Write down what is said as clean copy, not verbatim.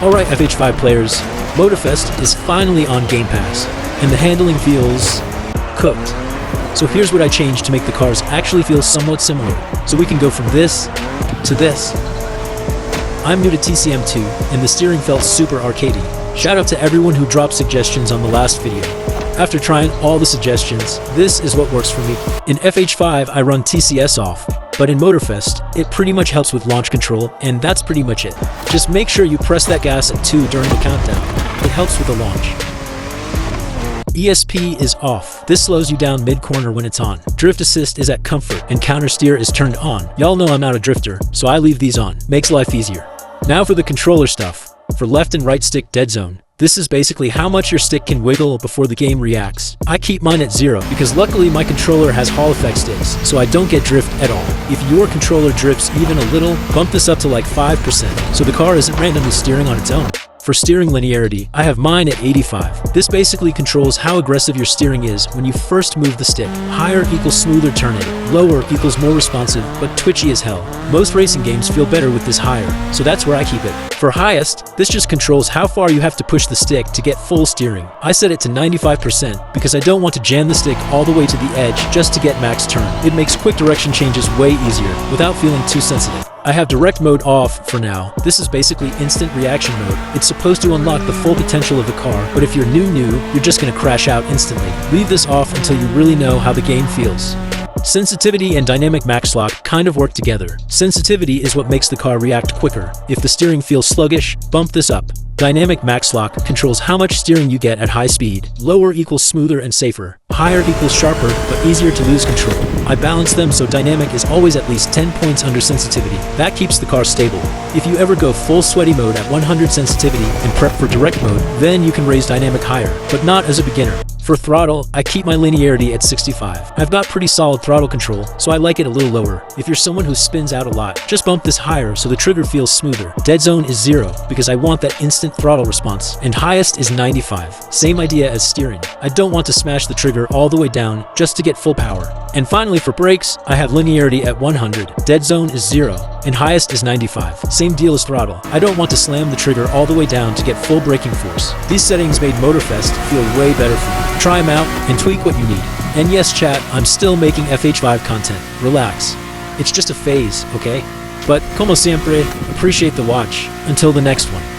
Alright FH5 players, Motorfest is finally on Game Pass, and the handling feels cooked. So here's what I changed to make the cars actually feel somewhat similar, so we can go from this to this. I'm new to TCM 2, and the steering felt super arcady. Shout out to everyone who dropped suggestions on the last video. After trying all the suggestions, this is what works for me. In FH5 I run TCS off, but in Motorfest, it pretty much helps with launch control, and that's pretty much it. Just make sure you press that gas at 2 during the countdown. It helps with the launch. ESP is off. This slows you down mid-corner when it's on. Drift assist is at comfort, and counter steer is turned on. Y'all know I'm not a drifter, so I leave these on. Makes life easier. Now for the controller stuff. For left and right stick dead zone. This is basically how much your stick can wiggle before the game reacts. I keep mine at 0 because luckily my controller has Hall effect sticks, so I don't get drift at all. If your controller drifts even a little, bump this up to like 5% so the car isn't randomly steering on its own. For steering linearity, I have mine at 85. This basically controls how aggressive your steering is when you first move the stick. Higher equals smoother turning, lower equals more responsive, but twitchy as hell. Most racing games feel better with this higher, so that's where I keep it. For highest, this just controls how far you have to push the stick to get full steering. I set it to 95% because I don't want to jam the stick all the way to the edge just to get max turn. It makes quick direction changes way easier without feeling too sensitive. I have direct mode off for now. This is basically instant reaction mode. It's supposed to unlock the full potential of the car, but if you're new, you're just gonna crash out instantly. Leave this off until you really know how the game feels. Sensitivity and dynamic max lock kind of work together. Sensitivity is what makes the car react quicker. If the steering feels sluggish, bump this up. Dynamic max lock controls how much steering you get at high speed. Lower equals smoother and safer. Higher equals sharper, but easier to lose control. I balance them so dynamic is always at least 10 points under sensitivity. That keeps the car stable. If you ever go full sweaty mode at 100 sensitivity and prep for direct mode, then you can raise dynamic higher, but not as a beginner. For throttle, I keep my linearity at 65. I've got pretty solid throttle control, so I like it a little lower. If you're someone who spins out a lot, just bump this higher so the trigger feels smoother. Dead zone is 0 because I want that instant throttle response, and highest is 95. Same idea as steering. I don't want to smash the trigger all the way down just to get full power. And finally for brakes, I have linearity at 100. Dead zone is 0, and highest is 95. Same deal as throttle. I don't want to slam the trigger all the way down to get full braking force. These settings made Motorfest feel way better for me. Try them out and tweak what you need. And yes chat, I'm still making FH5 content. Relax. It's just a phase, okay? But como siempre, appreciate the watch. Until the next one.